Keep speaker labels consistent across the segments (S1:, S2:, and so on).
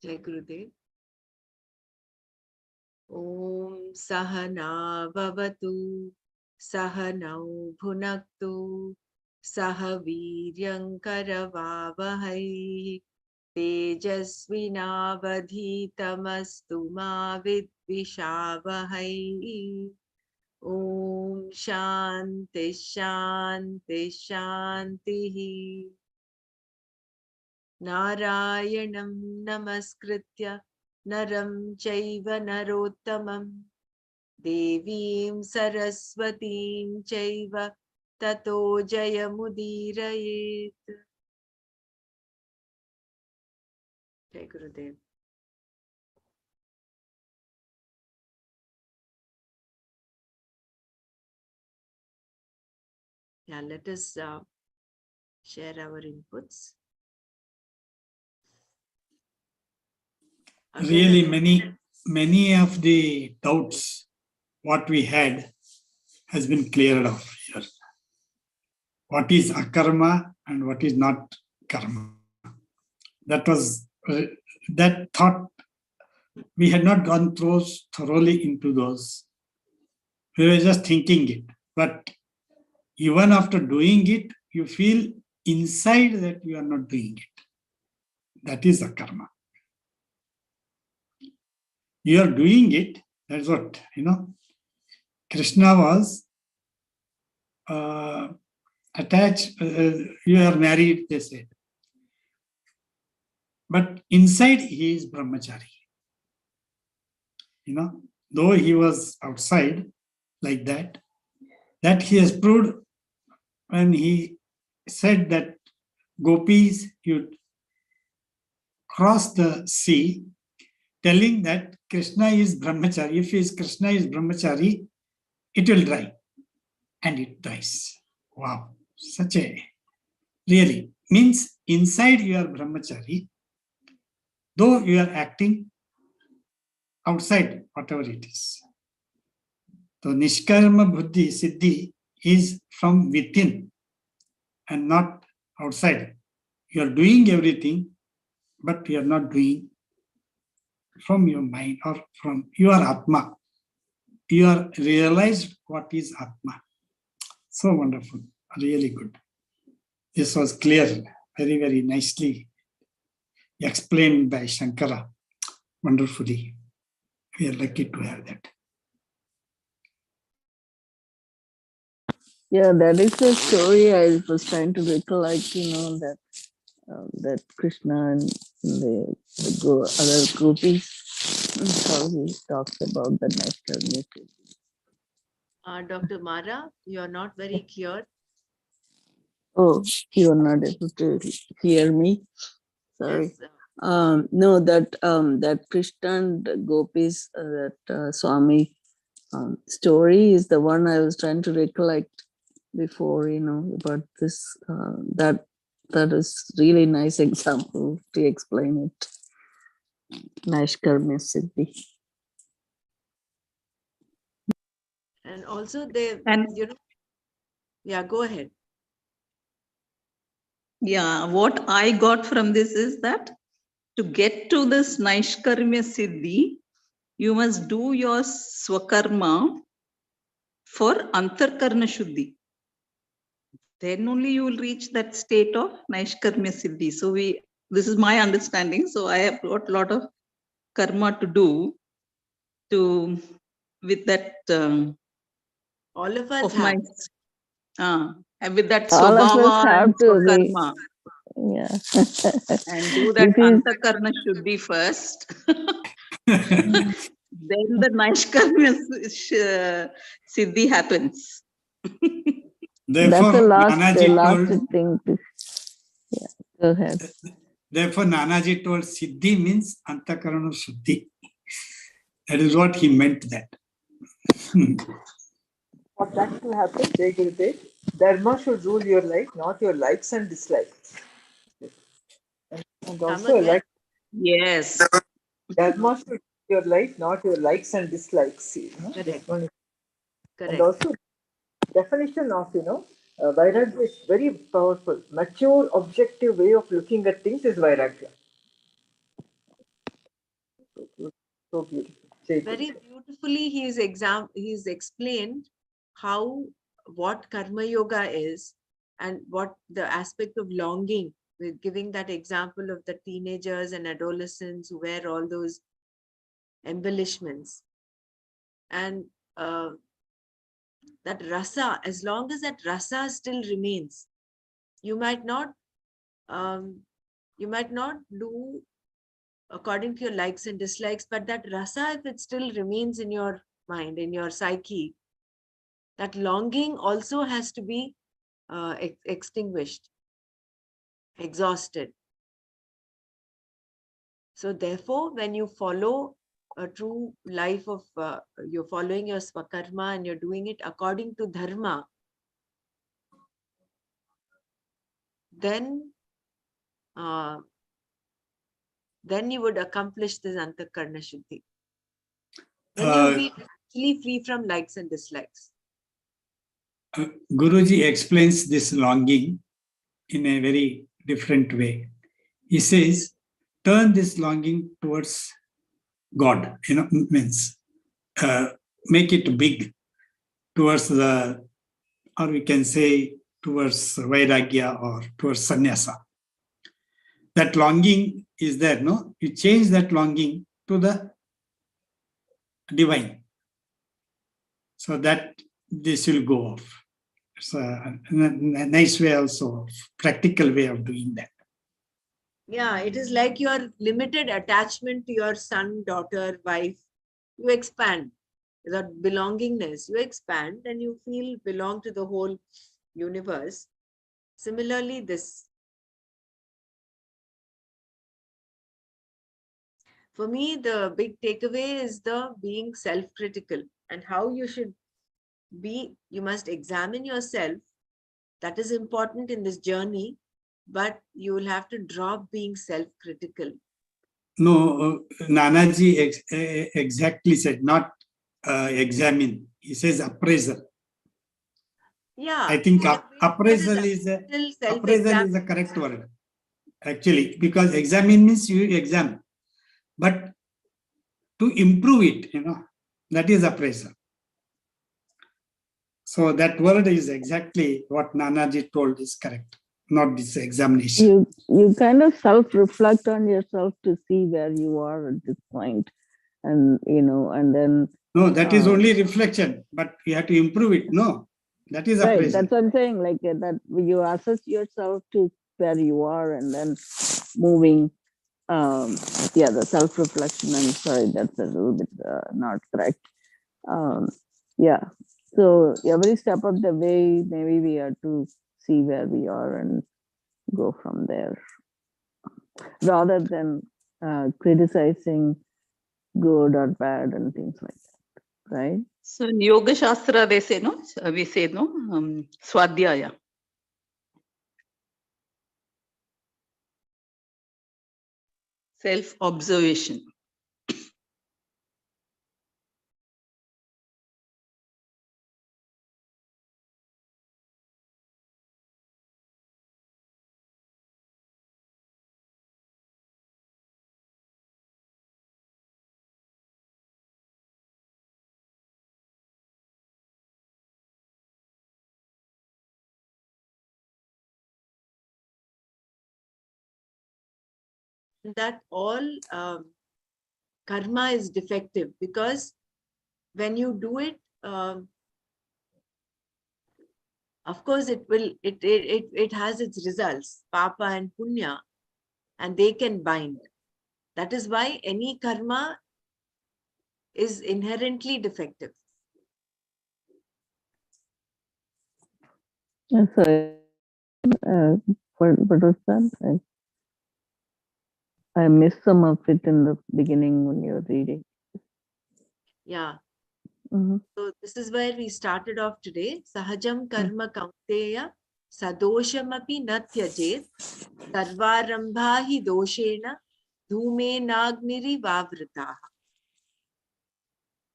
S1: Jai Gurudev. Om Sahana Vavatu Sahanau Bhunaktu Sahaviryam Karavavahai Tejasvinavadhitamastu ma vidvishavahai. Om Shanti Shanti Shanti. Narayanam Namaskritya Naram Chaiva Narottamam Devim Saraswatim Chaiva Tato Jayamudirayet. Jai Gurudev. Yeah, let us share our inputs.
S2: Really, many of the doubts what we had has been cleared off here. What is akarma and what is not karma? That was that thought. We had not gone through thoroughly into those. We were just thinking it, but even after doing it, you feel inside that you are not doing it. That is akarma. You are doing it. That's what, Krishna was attached. You are married, they said. But inside he is brahmachari. Though he was outside like that he has proved when he said that gopis you cross the sea, telling that Krishna is brahmachari. If Krishna is brahmachari, it will dry. And it dries. Wow. Such a, really, means inside you are brahmachari, though you are acting outside, whatever it is. So Nishkarma Buddhi Siddhi is from within and not outside. You are doing everything, but you are not doing from your mind or from your Atma. You are realized what is Atma. So wonderful, really good. This was clear, very, very nicely explained by Shankara, wonderfully. We are lucky to have that.
S3: Yeah, that is the story I was trying to recollect, that Krishna and the other groupies, how he talks about the nectar.
S1: Dr. Mara, you are not very clear.
S3: Oh, you are not able to hear me. Sorry.
S1: Yes.
S3: No, that Krishna and gopis, that Swami story is the one I was trying to recollect before, about this. That is really nice example to explain it. Naishkarmya Siddhi.
S1: And also they, yeah, go ahead.
S4: Yeah, what I got from this is that to get to this Naishkarmya Siddhi, you must do your Swakarma for Antarkarna Shuddhi. Then only you will reach that state of Naishkarmya Siddhi. So this is my understanding. So I have got a lot of karma to do with that.
S1: All of us have.
S4: With that
S3: All of us
S4: Swabhava
S3: have
S4: and
S3: to
S4: Swakarma.
S3: Yeah.
S4: And do that Antakarna Shuddhi first. Then the Naishkarmya Siddhi happens.
S3: Therefore, that's the last thing. Yeah, go ahead.
S2: Therefore, Nanaji told Siddhi means Antakarana Shuddhi. That is what he meant that.
S5: For that to happen, Jai Gurudev, Dharma should rule your life, not your likes and dislikes. And also, like,
S4: yes,
S5: Dharma should rule your life, not your likes and dislikes.
S1: Correct.
S5: Correct.
S1: And
S5: also, definition of Vairagya is very powerful. Mature, objective way of looking at things is Vairagya. So beautiful. Jai Guru.
S1: Very beautifully he's explained what karma yoga is and what the aspect of longing, with giving that example of the teenagers and adolescents who wear all those embellishments. And that rasa, as long as that rasa still remains, you might not um, do according to your likes and dislikes, but that rasa, if it still remains in your mind, in your psyche, that longing also has to be extinguished, exhausted. So therefore, when you follow a true life of, you're following your swakarma and you're doing it according to dharma, then uh, you would accomplish this antakarna shuddhi. Then you'll be actually free from likes and dislikes.
S2: Guruji explains this longing in a very different way. He says, turn this longing towards God, means make it big towards the, or we can say towards Vairagya or towards Sannyasa. That longing is there, no? You change that longing to the divine, so that this will go off. It's a nice way also, practical way of doing that.
S1: Yeah, it is like your limited attachment to your son, daughter, wife. You expand. That belongingness, you expand and you feel belong to the whole universe. Similarly, this. For me, the big takeaway is the being self-critical and how you should be. You must examine yourself. That is important in this journey, but you will have to drop being self-critical.
S2: No, Nanaji exactly said, not examine. He says appraisal.
S1: Yeah,
S2: I think appraisal
S1: still
S2: is the
S1: self-exam.
S2: correct word, actually, because examine means you examine, but to improve it, that is appraisal. So that word is exactly what Nanaji told is correct, not this examination.
S3: You kind of self-reflect on yourself to see where you are at this point, and and then
S2: No, that is only reflection, but you have to improve it. No, that is
S3: right.
S2: appraisal.
S3: That's what I'm saying. Like that, you assess yourself to where you are, and then moving. The self-reflection. I'm sorry, that's a little bit not correct. Yeah. So every step of the way, maybe we have to see where we are and go from there, rather than criticizing good or bad and things like that, right?
S4: So in Yoga Shastra, they say, no, we say, no, Swadhyaya. Self-observation.
S1: That all karma is defective, because when you do it, of course it has its results, papa and punya, and they can bind. That is why any karma is inherently defective.
S3: So, what was that? I missed some of it in the beginning when you were reading.
S1: Yeah.
S3: Mm-hmm.
S1: So this is where we started off today. Sahajam karma kaunteya sadoshamapi na tyajet sarvarambha hi doshena dhume nagniri vavritaha.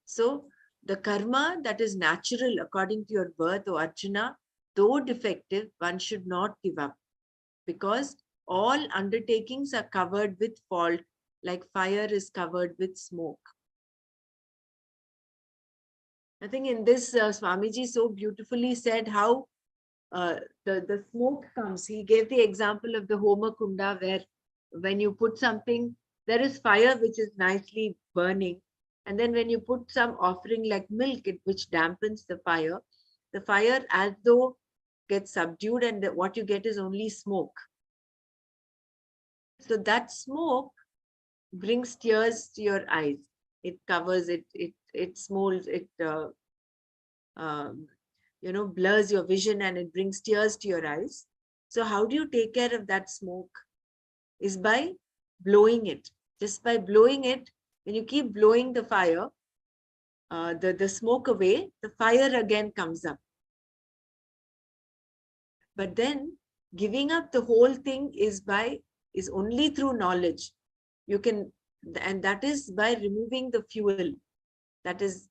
S1: So the karma that is natural according to your birth, or Arjuna, though defective, one should not give up, because all undertakings are covered with fault, like fire is covered with smoke. I think in this, Swamiji so beautifully said how the smoke comes. He gave the example of the Homa Kunda, where when you put something, there is fire which is nicely burning. And then when you put some offering like milk, which dampens the fire as though gets subdued, and what you get is only smoke. So that smoke brings tears to your eyes. It covers it smolds, it um, blurs your vision, and it brings tears to your eyes. So how do you take care of that smoke? Is by blowing it. Just by blowing it, when you keep blowing the fire, the smoke away, the fire again comes up. But then giving up the whole thing is only through knowledge. You can, and that is by removing the fuel. That is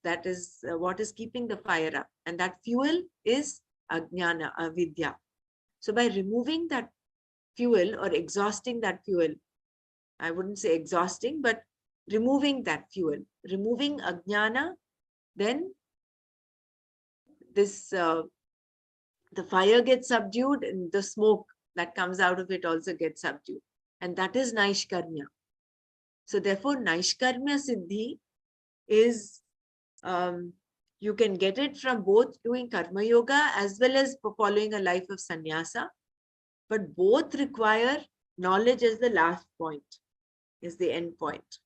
S1: what is keeping the fire up, and that fuel is ajnana, avidya. So by removing that fuel or exhausting that fuel, I wouldn't say exhausting, but removing that fuel, removing ajnana, then this the fire gets subdued, and the smoke that comes out of it also gets subdued, and that is naishkarmya. So therefore, naishkarmya siddhi is you can get it from both doing karma yoga as well as following a life of sannyasa, but both require knowledge as the last point, is the end point.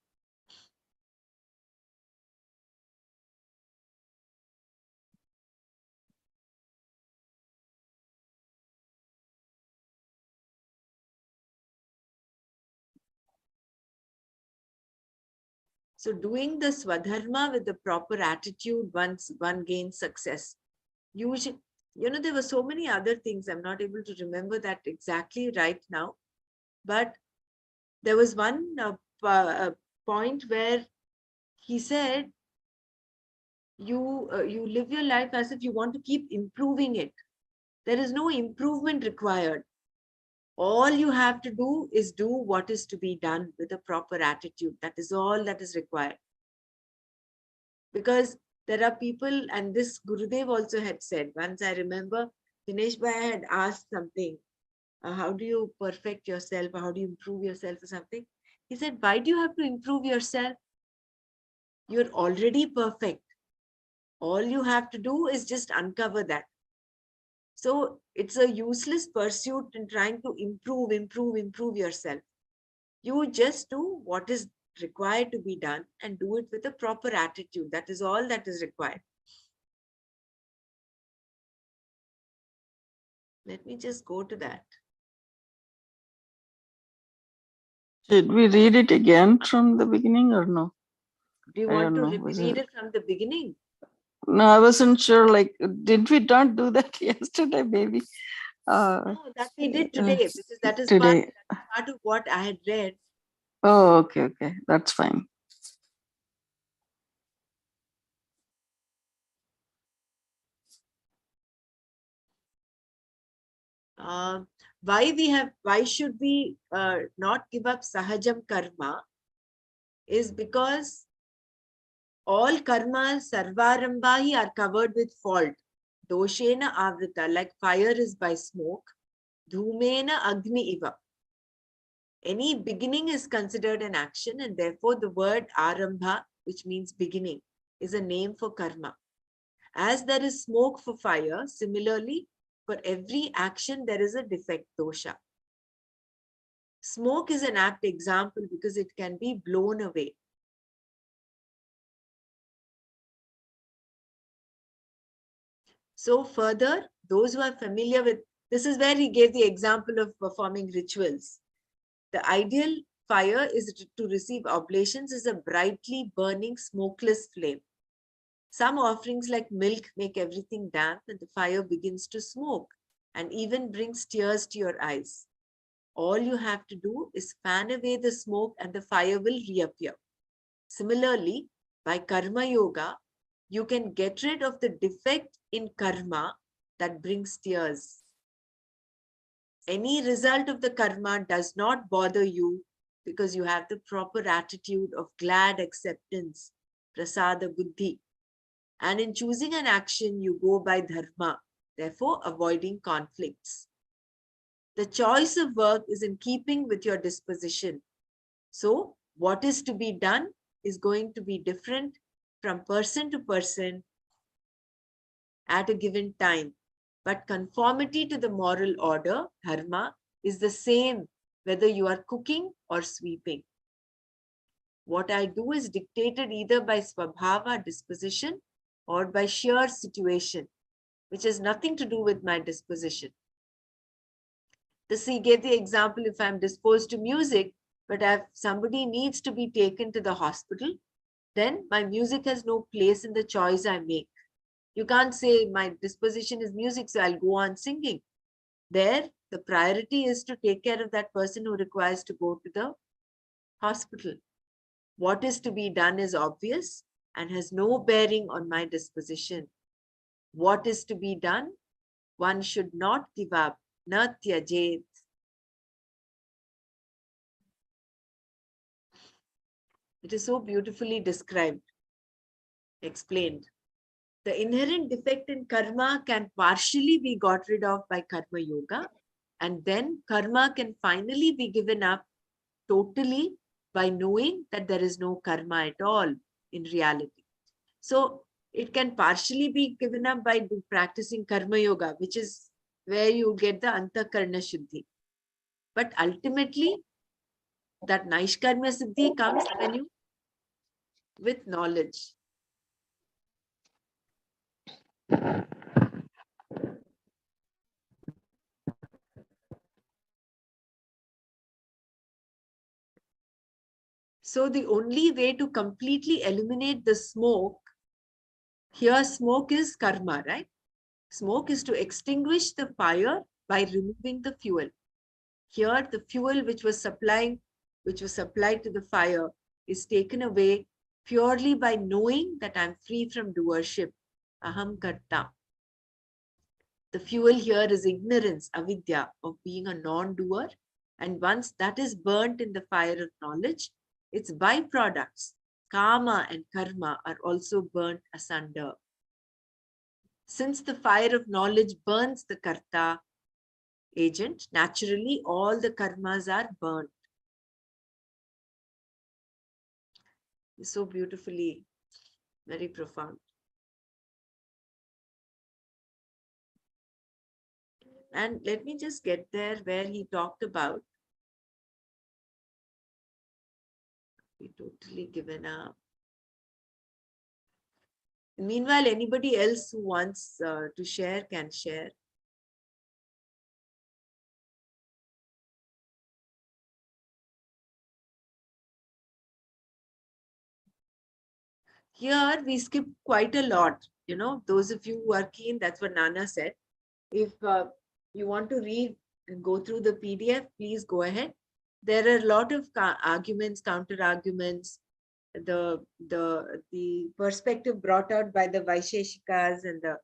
S1: So doing the swadharma with the proper attitude, once one gains success. Usually, there were so many other things. I'm not able to remember that exactly right now. But there was one point where he said, you live your life as if you want to keep improving it. There is no improvement required. All you have to do is do what is to be done with a proper attitude. That is all that is required. Because there are people, and this Gurudev also had said, once I remember, Dinesh Bhai had asked something, how do you perfect yourself, or how do you improve yourself or something? He said, why do you have to improve yourself? You're already perfect. All you have to do is just uncover that. So it's a useless pursuit in trying to improve yourself. You just do what is required to be done and do it with a proper attitude. That is all that is required. Let me just go to that.
S3: Should we read it again from the beginning or no?
S1: Do you
S3: I
S1: want to
S3: don't know.
S1: read it from the beginning?
S3: No, I wasn't sure. Like, did we not do that yesterday, maybe?
S1: No, that we did today, because that is
S3: Today.
S1: part of what I had read.
S3: Oh, okay. That's fine.
S1: Why should we not give up sahajam karma is because all karmas, sarvarambhahi, are covered with fault. Doshena avrita, like fire is by smoke. Dhumena agni iva. Any beginning is considered an action, and therefore the word arambha, which means beginning, is a name for karma. As there is smoke for fire, similarly, for every action there is a defect, dosha. Smoke is an apt example because it can be blown away. So further, those who are familiar with, this is where he gave the example of performing rituals. The ideal fire is to receive oblations is a brightly burning smokeless flame. Some offerings like milk make everything damp and the fire begins to smoke and even brings tears to your eyes. All you have to do is fan away the smoke and the fire will reappear. Similarly, by karma yoga, you can get rid of the defect in karma that brings tears. Any result of the karma does not bother you because you have the proper attitude of glad acceptance, prasada buddhi. And in choosing an action, you go by dharma, therefore avoiding conflicts. The choice of work is in keeping with your disposition. So what is to be done is going to be different from person to person at a given time. But conformity to the moral order, dharma, is the same whether you are cooking or sweeping. What I do is dictated either by swabhava, disposition, or by sheer situation, which has nothing to do with my disposition. He gave the example, if I'm disposed to music, but if somebody needs to be taken to the hospital, then my music has no place in the choice I make. You can't say my disposition is music, so I'll go on singing. There, the priority is to take care of that person who requires to go to the hospital. What is to be done is obvious and has no bearing on my disposition. What is to be done, one should not give up. Na tyajet. It is so beautifully described, explained. The inherent defect in karma can partially be got rid of by karma yoga, and then karma can finally be given up totally by knowing that there is no karma at all in reality. So it can partially be given up by practicing karma yoga, which is where you get the antakarna shuddhi. But ultimately, that naishkarmya siddhi comes when you with knowledge. So the only way to completely eliminate the smoke, here smoke is karma, right? Smoke is to extinguish the fire by removing the fuel. Here the fuel which was supplied to the fire is taken away purely by knowing that I'm free from doership, aham karta. The fuel here is ignorance, avidya, of being a non-doer. And once that is burnt in the fire of knowledge, its byproducts, karma and karma, are also burnt asunder. Since the fire of knowledge burns the karta agent, naturally all the karmas are burnt. It's so beautifully, very profound. And let me just get there where he talked about we totally given up. Meanwhile, anybody else who wants to share can share. Here we skip quite a lot. You know, those of you who are keen, that's what Nana said. If you want to read and go through the PDF, please go ahead. There are a lot of arguments, counter arguments, the perspective brought out by the Vaisheshikas and the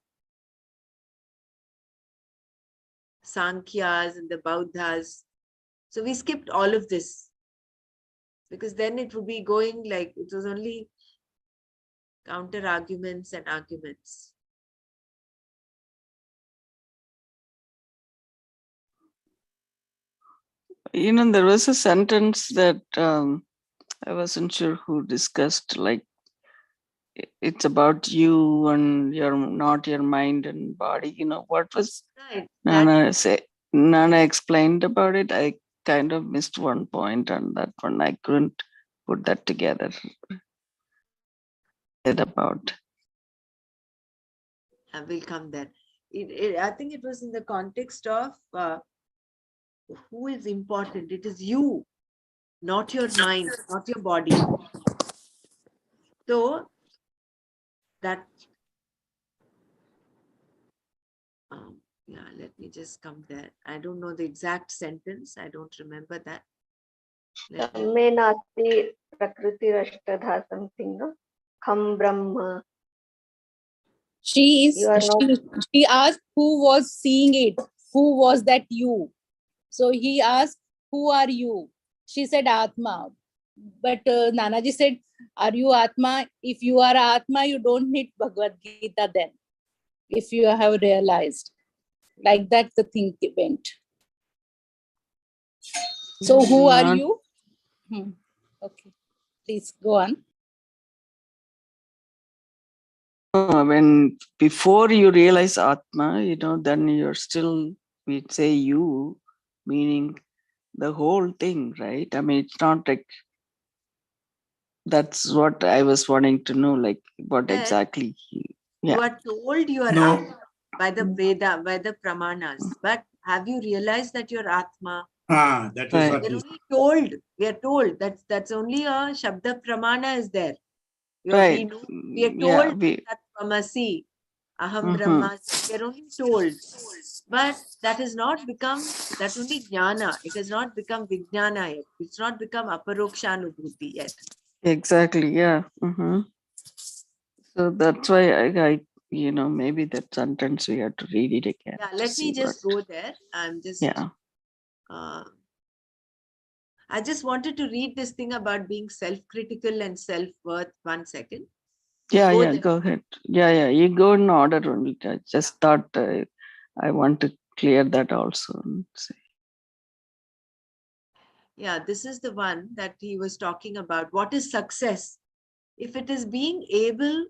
S1: Sankhyas and the Bauddhas. So we skipped all of this because then it would be going like it was only counter arguments and arguments.
S3: You know, there was a sentence that I wasn't sure who discussed, like it's about you and your not your mind and body. You know, what was
S1: Right.
S3: Nana say? Nana explained about it. I kind of missed one point on that one. I couldn't put that together. About.
S1: I will come there. I think it was in the context of who is important. It is you, not your mind, not your body. So that, yeah, let me just come there. I don't know the exact sentence. I don't remember that.
S6: मे नास्ति प्रकृतिरष्टधा something, no? Kham Brahma.
S7: She
S6: You are not.
S7: she asked who was seeing it, who was that you. So he asked, who are you? She said Atma. But Nanaji said, Are you Atma? If you are Atma, you don't need Bhagavad Gita then. If you have realized. Like that, the thing went. So who are
S3: Not
S7: you? Okay, please go on.
S3: when before you realize Atma, then you're still, we'd say you, meaning the whole thing, right? I mean, it's not like, that's what I was wanting to know, like what
S1: Yes.
S3: exactly.
S1: You
S3: Yeah.
S1: are told you are
S2: No.
S1: Atma by the Veda, by the Pramanas. But have you realized that you're Atma?
S2: That is
S3: Right.
S2: what
S1: We're
S2: he
S1: only told. We are told that's only a Shabda Pramana is there. We
S3: Right.
S1: know, we are
S3: Yeah.
S1: told that Tamasi, Aham
S3: Mhm.
S1: Brahmasmi. We are only told. But that has not become, that's only jnana. It has not become vijnana yet. It's not become aparokshanubhuti yet.
S3: Exactly. Yeah. So that's why I maybe that sentence we have to read it again.
S1: Yeah,
S3: to
S1: let me
S3: see what.
S1: just go there. I'm just,
S3: Yeah.
S1: I just wanted to read this thing about being self-critical and self-worth. 1 second.
S3: Yeah.
S1: Go
S3: Yeah.
S1: there.
S3: Go ahead. Yeah. You go in order only. I just thought I want to clear that also. And say.
S1: Yeah, this is the one that he was talking about. What is success? If it is being able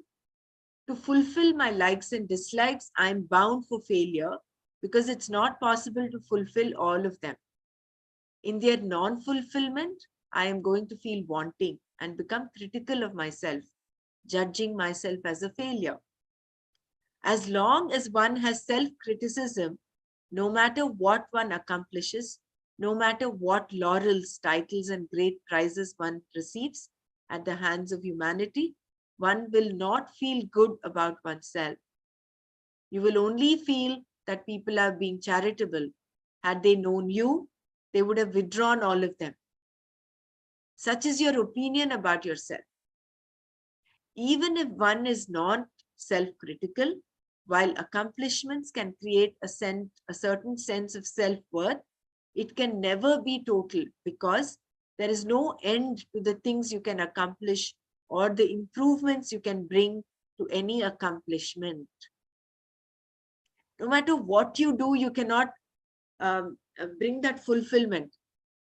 S1: to fulfill my likes and dislikes, I'm bound for failure because it's not possible to fulfill all of them. In their non-fulfillment, I am going to feel wanting and become critical of myself, judging myself as a failure. As long as one has self-criticism, no matter what one accomplishes, no matter what laurels, titles, and great prizes one receives at the hands of humanity, one will not feel good about oneself. You will only feel that people are being charitable. Had they known you, they would have withdrawn all of them. Such is your opinion about yourself. Even if one is not self-critical, while accomplishments can create a certain sense of self-worth, it can never be total because there is no end to the things you can accomplish or the improvements you can bring to any accomplishment. No matter what you do, you cannot bring that fulfillment.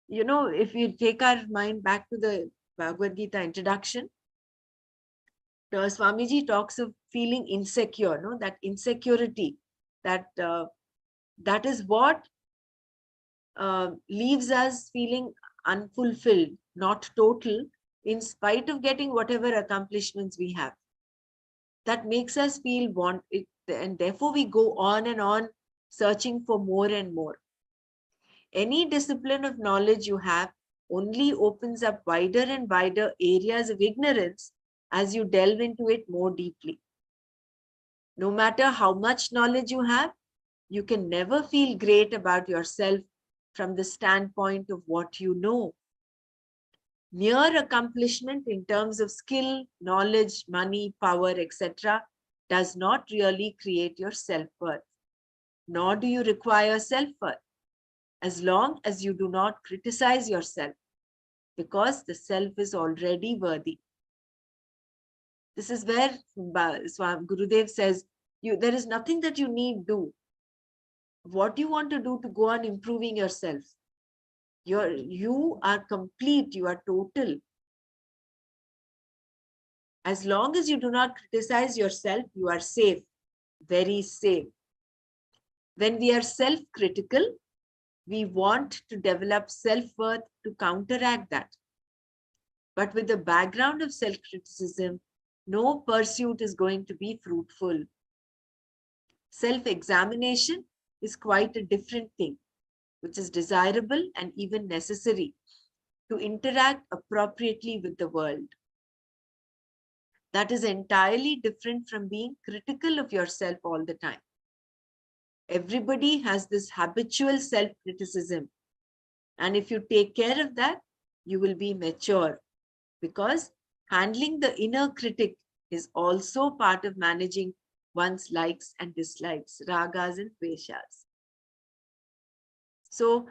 S1: If you take our mind back to the Bhagavad Gita introduction, Swamiji talks of feeling insecure, no? That insecurity, that is what leaves us feeling unfulfilled, not total, in spite of getting whatever accomplishments we have. That makes us feel want it, and therefore we go on and on searching for more and more. Any discipline of knowledge you have only opens up wider and wider areas of ignorance as you delve into it more deeply. No matter how much knowledge you have, you can never feel great about yourself from the standpoint of what you know. Mere accomplishment in terms of skill, knowledge, money, power, etc. does not really create your self-worth, nor do you require self-worth, as long as you do not criticize yourself, because the self is already worthy. This is where Gurudev says, there is nothing that you need do. What do you want to do to go on improving yourself? You are complete, you are total. As long as you do not criticize yourself, you are safe, very safe. When we are self-critical, we want to develop self-worth to counteract that. But with the background of self-criticism, no pursuit is going to be fruitful. Self-examination is quite a different thing, which is desirable and even necessary to interact appropriately with the world. That is entirely different from being critical of yourself all the time. Everybody has this habitual self-criticism. And if you take care of that, you will be mature, because handling the inner critic is also part of managing one's likes and dislikes, ragas and dveshas. So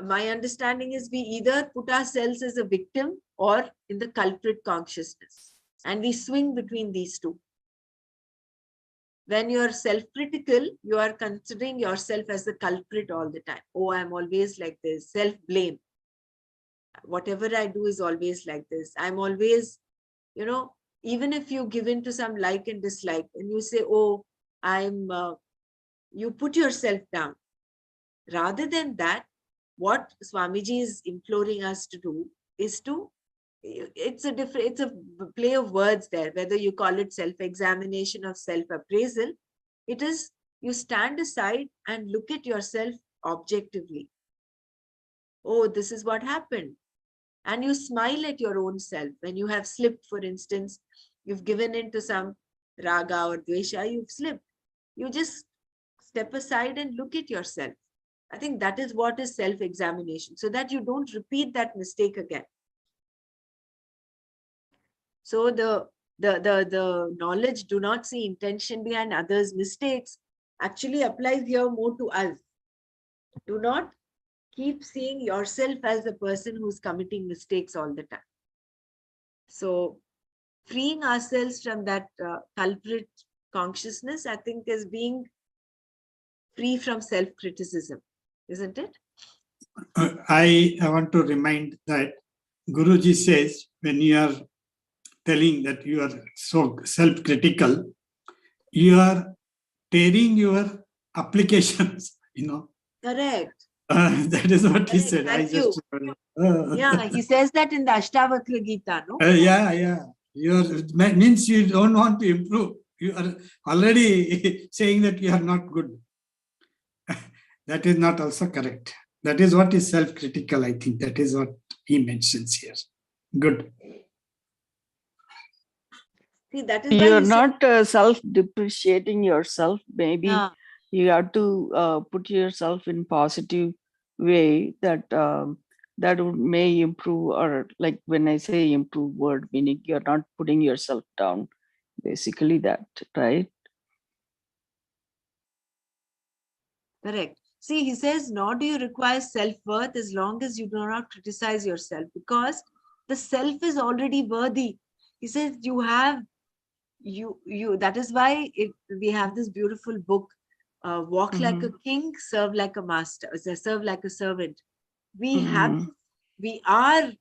S1: my understanding is we either put ourselves as a victim or in the culprit consciousness. And we swing between these two. When you're self-critical, you are considering yourself as the culprit all the time. Oh, I'm always like this. Self-blame. Whatever I do is always like this. I'm always, even if you give in to some like and dislike, and you say, oh, you put yourself down. Rather than that, what Swamiji is imploring us to do is it's a play of words there, whether you call it self-examination or self-appraisal. It is, you stand aside and look at yourself objectively. Oh, this is what happened. And you smile at your own self. When you have slipped, for instance, you've given in to some raga or dvesha, you've slipped. You just step aside and look at yourself. I think that is what is self-examination, so that you don't repeat that mistake again. So the knowledge, do not see intention behind others' mistakes, actually applies here more to us. Do not keep seeing yourself as the person who's committing mistakes all the time. So freeing ourselves from that culprit consciousness, I think, is being free from self-criticism, isn't it?
S2: I want to remind that Guruji says, when you are telling that you are so self-critical, you are tearing your applications,
S1: Correct.
S2: That is what he
S1: Correct.
S2: said.
S1: Thank you.
S2: Uh,
S1: Yeah, he says that in the Ashtavakra Gita, no?
S2: yeah. Means you don't want to improve. You are already saying that you are not good. That is not also correct. That is what is self-critical, I think. That is what he mentions here. Good.
S1: See, that is why
S3: You're
S1: he
S3: not self-depreciating yourself. Maybe
S1: said,
S3: you have to put yourself in positive way that that may improve, or like when I say improve word, meaning you're not putting yourself down. Basically that, right?
S1: correct. See, he says, nor do you require self-worth as long as you do not criticize yourself, because the self is already worthy. He says you have, that is why we have this beautiful book, Walk Like a King, Serve Like a Master, Serve Like a Servant. We have, we are,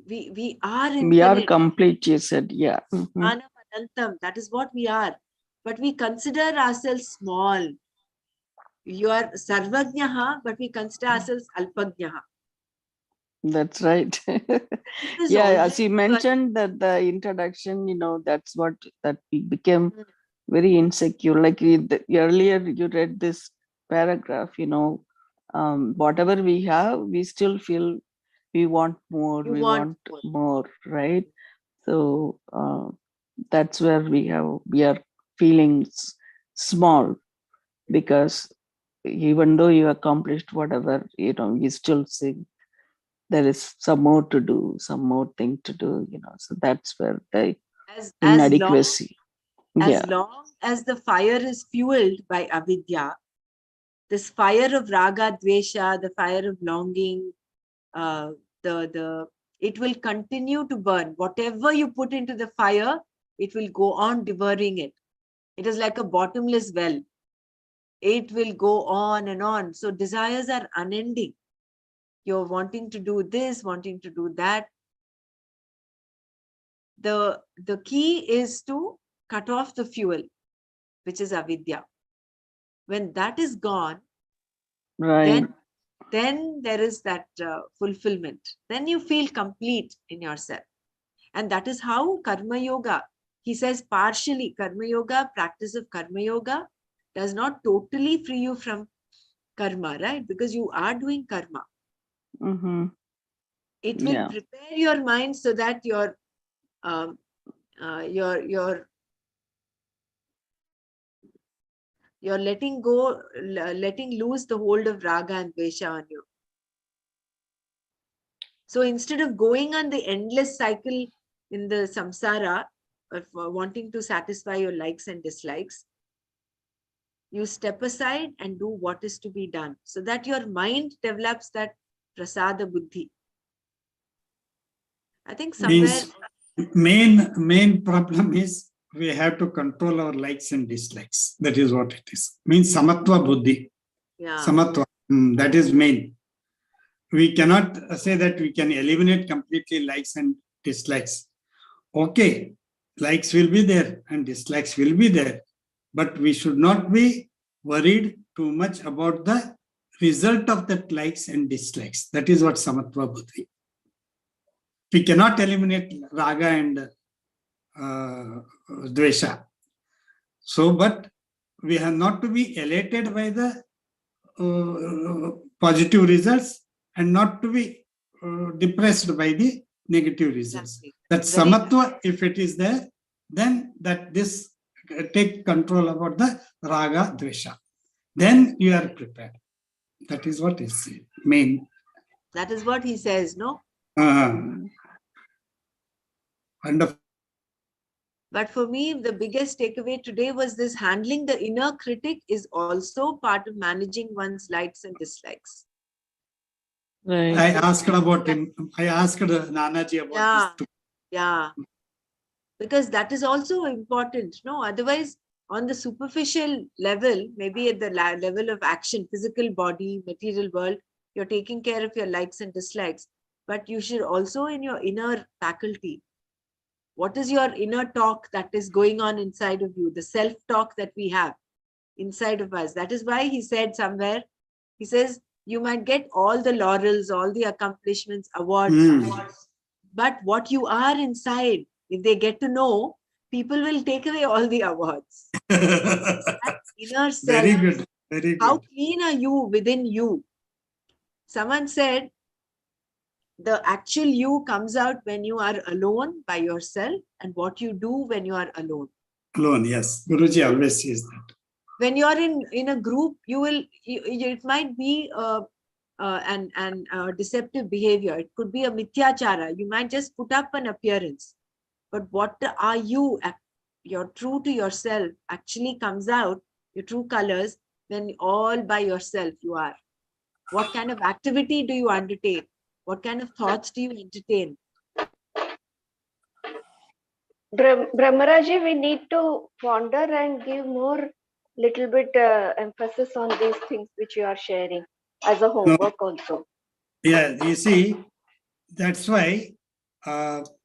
S1: we are infinite.
S3: We are complete, you said, yeah.
S1: That is what we are. But we consider ourselves small. You are Sarvajnaha, but we consider ourselves Alpajnaha.
S3: That's right. Yeah, as you mentioned that the introduction, that's what that we became very insecure. Like earlier you read this paragraph, whatever we have, we still feel we want more, we want more, right? So that's where we are feeling small, because even though you accomplished whatever, you still see there is some more to do, some more thing to do, so that's where the inadequacy.
S1: As long as the fire is fueled by avidya, this fire of raga, dvesha, the fire of longing, it will continue to burn. Whatever you put into the fire, it will go on devouring it. It is like a bottomless well. It will go on and on. So desires are unending. You're wanting to do this, wanting to do that. The key is to cut off the fuel, which is avidya. When that is gone,
S3: right,
S1: then there is that fulfillment. Then you feel complete in yourself. And that is how karma yoga, he says partially, karma yoga, practice of karma yoga does not totally free you from karma, right? Because you are doing karma. It will prepare your mind so that you're letting go, letting loose the hold of raga and dvesha on you. So instead of going on the endless cycle in the samsara of wanting to satisfy your likes and dislikes, you step aside and do what is to be done, so that your mind develops that prasada buddhi. I think somewhere,
S2: Means main problem is we have to control our likes and dislikes. That is what it is. Means samatva buddhi.
S1: yeah,
S2: Samatva. That is main. We cannot say that we can eliminate completely likes and dislikes. Okay, likes will be there and dislikes will be there. But we should not be worried too much about the result of that likes and dislikes. That is what samatva buddhi. We cannot eliminate raga and dvesha. So, but we have not to be elated by the positive results and not to be depressed by the negative results.
S1: exactly.
S2: That
S1: Very
S2: samatva, if it is there, then that this take control about the raga dvesha. Then you are prepared. That is what is main.
S1: That is what he says, no?
S2: Wonderful.
S1: But for me, the biggest takeaway today was this: handling the inner critic is also part of managing one's likes and dislikes.
S3: Right.
S2: I asked about him. I asked Nanaji about
S1: Yeah,
S2: this too.
S1: yeah. Because that is also important, no? Otherwise, on the superficial level, maybe at the level of action, physical body, material world, you're taking care of your likes and dislikes. But you should also, in your inner faculty, what is your inner talk that is going on inside of you, the self-talk that we have inside of us? That is why he said somewhere, he says, you might get all the laurels, all the accomplishments, awards, but what you are inside, if they get to know, people will take away all the awards. That inner self,
S2: Very good. Very
S1: how
S2: good.
S1: clean are you within you? Someone said, the actual you comes out when you are alone by yourself, and what you do when you are alone.
S2: Alone, yes. Guruji always says that.
S1: When you are in a group, it might be an deceptive behavior. It could be a mithyachara. You might just put up an appearance. But what are you? You're true to yourself actually comes out, your true colors, when all by yourself you are. What kind of activity do you undertake? What kind of thoughts do you entertain?
S6: Brahmaraji, we need to ponder and give more little bit emphasis on these things which you are sharing as a homework also.
S2: Yeah, you see, that's why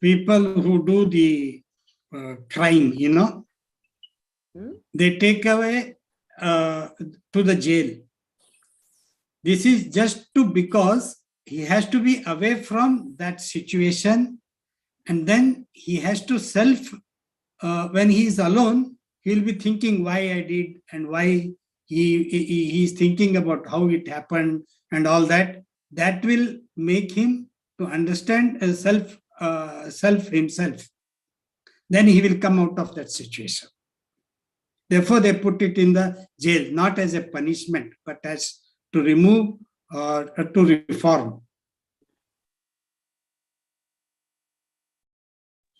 S2: people who do the crime, they take away to the jail. This is just because he has to be away from that situation, and then he has to when he is alone, he'll be thinking why I did and why he's thinking about how it happened and all that. That will make him to understand self himself. Then he will come out of that situation. Therefore, they put it in the jail, not as a punishment, but as to remove or to reform.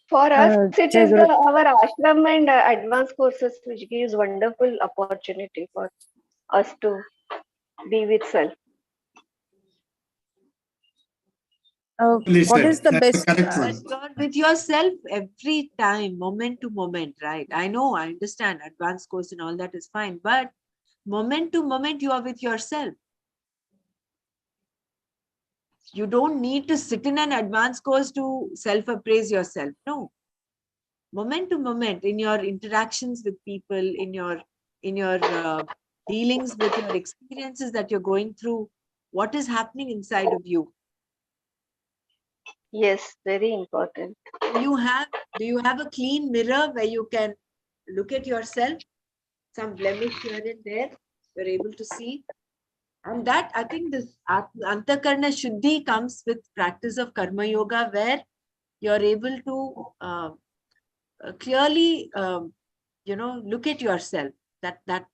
S6: For us, it is
S3: Jagrat,
S6: our ashram and advanced courses which gives wonderful opportunity for us to be with self.
S2: Please
S7: What is
S2: said,
S7: the
S2: that's the
S7: best?
S2: correct
S1: But
S2: one.
S1: you're with yourself every time, moment to moment, right? I know, I understand advanced course and all that is fine, but moment to moment, you are with yourself. You don't need to sit in an advanced course to self-appraise yourself. No. Moment to moment, in your interactions with people, in your dealings with your experiences that you're going through, what is happening inside of you?
S6: Yes, very important.
S1: Do you have a clean mirror where you can look at yourself? Some blemish here and there, you're able to see. And that, I think, this Antakarna Shuddhi comes with practice of Karma Yoga, where you're able to clearly, look at yourself. That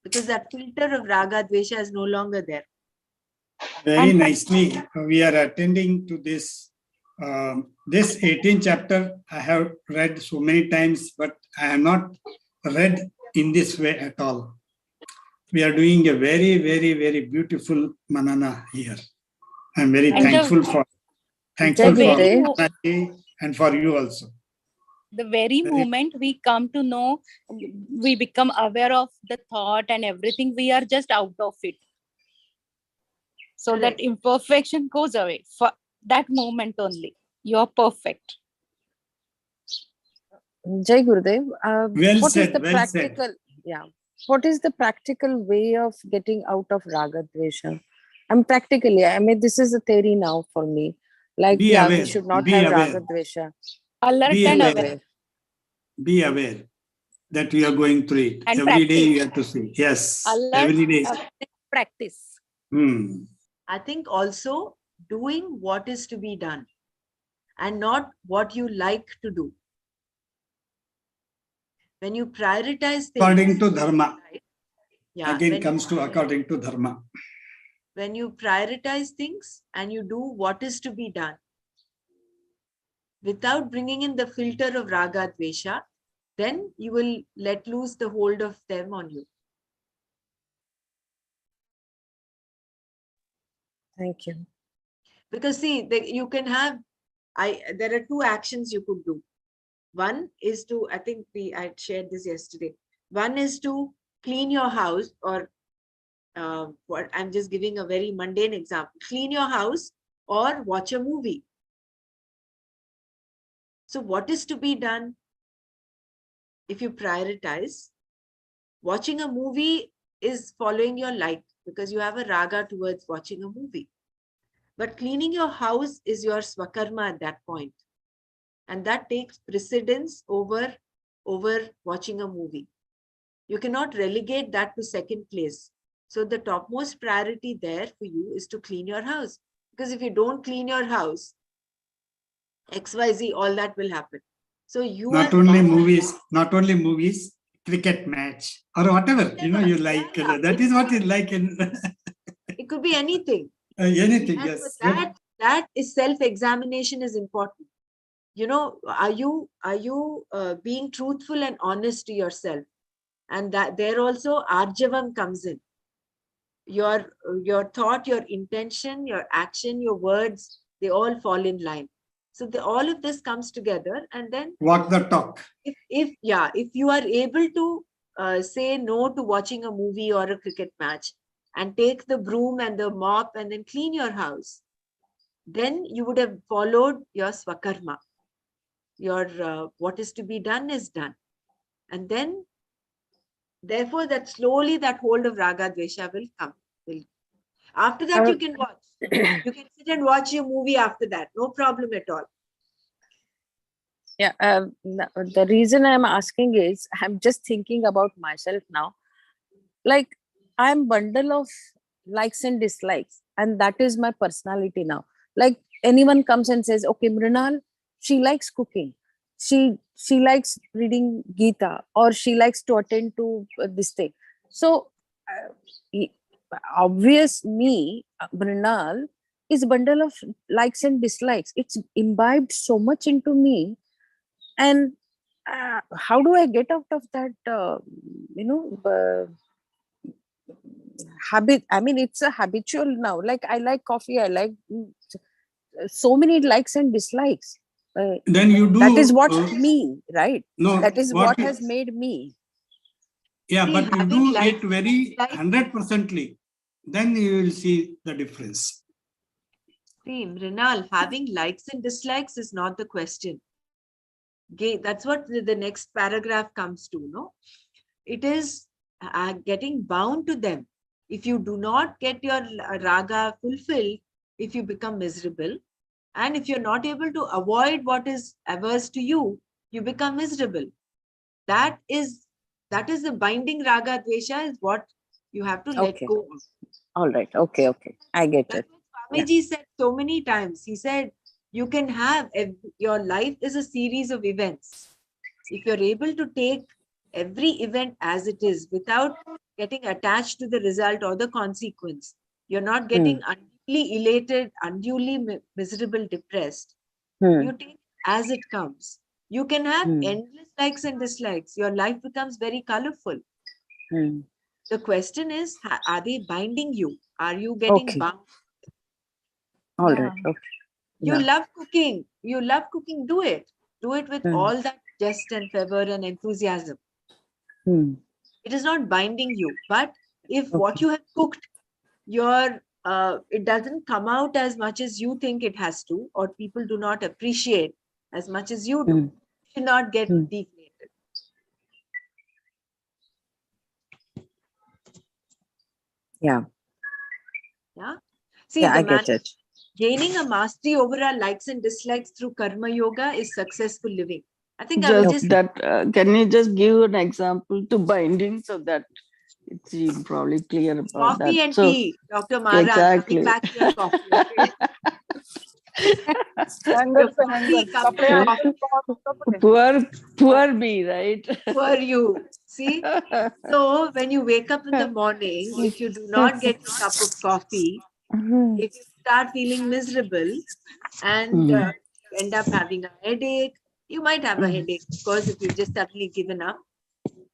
S1: because that filter of Raga Dvesha is no longer there.
S2: Very nicely, we are attending to this. This 18th chapter I have read so many times, but I have not read in this way at all. We are doing a very, very, very beautiful Manana here. I'm very
S7: And
S2: thankful for. Thankful
S7: The
S2: for
S7: very
S2: Manana and for you also.
S7: the very moment we come to know, we become aware of the thought and everything, we are just out of it. So that
S1: Correct.
S7: imperfection goes away for that moment only. You're perfect.
S3: Jai Gurudev,
S2: Well
S3: what is
S2: said,
S3: the
S2: well said.
S3: practical, yeah, what is the practical way of getting out of Raga Dvesha? Practically, I mean, this is a theory now for me. Like,
S2: Be
S3: yeah, we
S2: aware,
S3: should not
S2: be
S3: have
S2: aware,
S3: Raga Dvesha.
S7: Alert
S2: be
S7: and
S3: Be
S2: aware,
S7: aware
S3: aware.
S2: be aware that we are going through it.
S7: and
S2: Every day
S7: practice.
S2: you have to see. Yes,
S7: Alert,
S2: every day.
S7: aware, practice.
S1: I think also doing what is to be done and not what you like to do. When you prioritize
S2: According
S1: things,
S2: to Dharma.
S1: right? Yeah,
S2: Again comes to according to Dharma.
S1: when you prioritize things and you do what is to be done without bringing in the filter of raga dvesha, then you will let loose the hold of them on you.
S3: Thank you.
S1: Because see, you can have, there are two actions you could do. One is to, I think I shared this yesterday. One is to clean your house, or what I'm just giving a very mundane example. Clean your house or watch a movie. So what is to be done? If you prioritize, watching a movie is following your like because you have a raga towards watching a movie. But cleaning your house is your swakarma at that point. And that takes precedence over watching a movie. You cannot relegate that to second place. So the topmost priority there for you is to clean your house. Because if you don't clean your house, XYZ, all that will happen. So you
S2: Not
S1: are
S2: only
S1: bound.
S2: movies, cricket match or whatever, you like.
S1: Yeah,
S2: That is what you like in
S1: it could be anything.
S2: anything,
S1: And for
S2: yes. Good.
S1: that is self-examination is important. You know, are you being truthful and honest to yourself? And that there also arjavam comes in. Your thought, your intention, your action, your words, they all fall in line. So all of this comes together, and then
S2: Walk the talk.
S1: if you are able to say no to watching a movie or a cricket match and take the broom and the mop and then clean your house, then you would have followed your swakarma. Your what is to be done is done. And then therefore that slowly that hold of raga dvesha will come. After that, you can watch. You can sit and watch your movie after that. No problem at all.
S3: Yeah, the reason I'm asking is I'm just thinking about myself now. Like, I'm bundle of likes and dislikes, and that is my personality now. Like, anyone comes and says, okay, Mrinal, she likes cooking, she likes reading Gita, or she likes to attend to this thing. So e- obvious me, Mrinal, is bundle of likes and dislikes. It's imbibed so much into me. And how do I get out of that you know habit? I mean, it's a habitual now. Like, I like coffee, I like so many likes and dislikes.
S2: Then you
S3: That is
S2: do
S3: what me, right?
S2: no
S3: That is
S2: what
S3: what has made me.
S2: yeah,
S1: See,
S2: but you
S1: having
S2: do
S1: likes
S2: it very
S1: and dislikes.
S2: 100%ly. Then you will see the difference.
S1: See, Mrinal, having likes and dislikes is not the question. Okay, that's what the next paragraph comes to. No, it is getting bound to them. If you do not get your raga fulfilled, if you become miserable, and if you're not able to avoid what is averse to you, you become miserable. That is the binding raga dvesha is what you have to let
S3: Okay.
S1: go of.
S3: All right. Okay. I get
S1: That's
S3: it.
S1: what Swamiji said so many times. He said, you can have, your life is a series of events. If you're able to take every event as it is without getting attached to the result or the consequence, you're not getting unduly elated, unduly miserable, depressed. You take it as it comes. You can have endless likes and dislikes. Your life becomes very colorful. The question is, are they binding you? Are you getting
S3: Okay.
S1: bound?
S3: All
S7: Yeah.
S3: right. Okay.
S1: You
S3: Yeah.
S1: love cooking. You love cooking. Do it. Do it with all that zest and fervor and enthusiasm. It is not binding you. But if what you have cooked, it doesn't come out as much as you think it has to, or people do not appreciate as much as you do, you should not get deflated.
S3: Yeah.
S1: Yeah. See,
S3: Yeah, I get it.
S1: gaining a mastery over our likes and dislikes through karma yoga is successful living. I think I will
S3: Just that, can you just give an example to binding so that it's probably clear about
S1: coffee
S3: that?
S1: and
S3: So,
S1: tea, Dr. Mara.
S3: exactly.
S1: Bring back your coffee, okay? Your coffee, cup of coffee.
S3: Poor me, right?
S1: Poor you. See? So when you wake up in the morning, if you do not get your cup of coffee, if you start feeling miserable and end up having a headache, you might have a headache, of course, if you've just suddenly given up.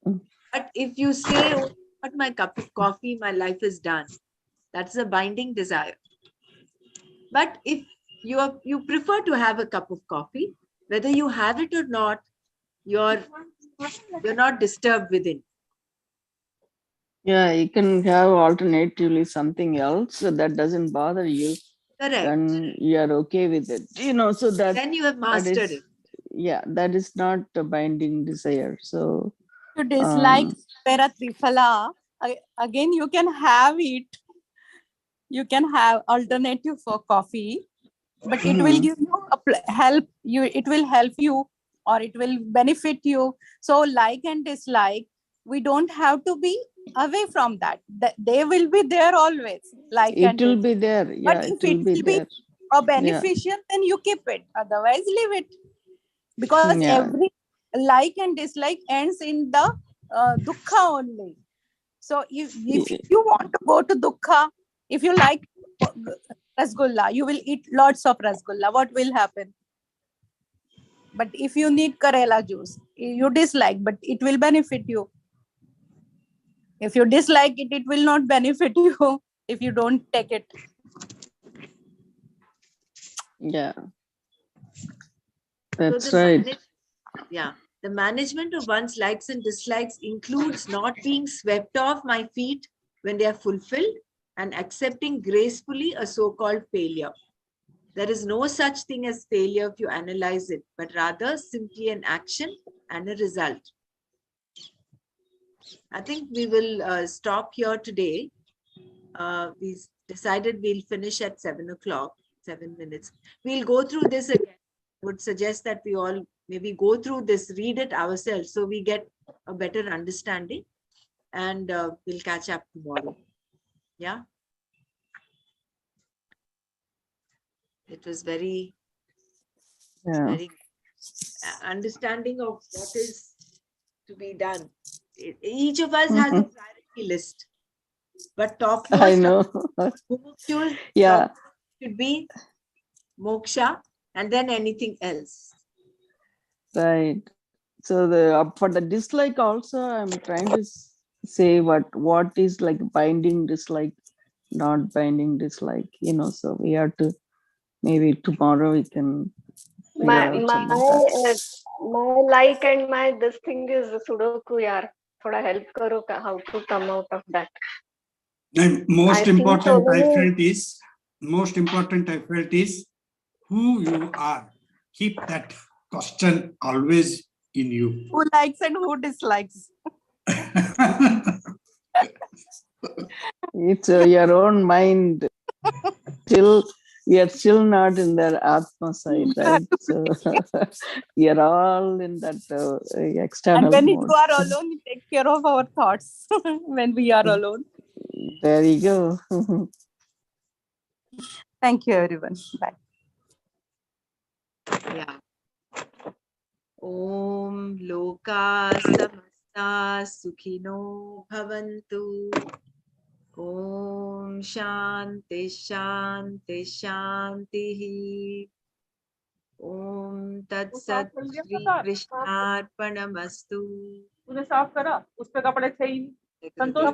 S1: But if you say, oh, got my cup of coffee, my life is done. That's a binding desire. But if you prefer to have a cup of coffee, whether you have it or not, you're not disturbed within.
S3: Yeah, you can have alternatively something else so that doesn't bother you.
S1: Correct.
S3: Then you are okay with it. So that
S1: then you have mastered it.
S3: Yeah, that is not a binding desire. So
S7: you dislike Pera Triphala, again you can have it. You can have alternative for coffee, but it will give you help you. It will help you, or it will benefit you. So like and dislike, we don't have to be away from that. They will be there always. Like
S3: it
S7: and
S3: will
S7: dislike.
S3: be there. Yeah,
S7: But if
S3: it will
S7: it
S3: be
S7: will be
S3: there.
S7: a beneficial, then you keep it. Otherwise, leave it. Because every like and dislike ends in the dukkha only. So if you want to go to dukkha, if you like rasgulla, you will eat lots of rasgulla. What will happen? But if you need Karela juice, you dislike, but it will benefit you. If you dislike it, it will not benefit you if you don't take it.
S3: Yeah.
S1: So
S3: That's right.
S1: The management of one's likes and dislikes includes not being swept off my feet when they are fulfilled and accepting gracefully a so-called failure. There is no such thing as failure if you analyze it, but rather simply an action and a result. I think we will stop here today. We decided we'll finish at 7 o'clock, 7 minutes. We'll go through this again. I would suggest that we all maybe go through this, read it ourselves so we get a better understanding, and we'll catch up tomorrow. Yeah. It was very understanding of what is to be done. Each of us has a priority list, but topmost
S3: I know.
S1: should be moksha and then anything else.
S3: Right. So for the dislike also, I'm trying to say what is like binding dislike, not binding dislike. So we have to, maybe tomorrow we can
S6: my
S3: figure out
S6: my
S3: some of that.
S6: my like and my this thing is sudoku yaar. Thoda help karo how to come out of that.
S2: And most important I felt is who you are. Keep that question always in you.
S7: Who likes and who dislikes?
S3: It's your own mind. We are still not in their Atma side, right? So we are all in that external
S7: and when
S3: mode.
S7: you are alone, you take care of our thoughts when we are alone.
S3: There you go.
S7: Thank you, everyone. Bye.
S1: Yeah. Om Loka Samasta Sukhino Bhavantu. Om Shanti Shanti Shanti. Om Tat Sat Shri Krishnarpanamastu.
S8: तूने साफ करा उस पे कपड़े थे ही नहीं संतोष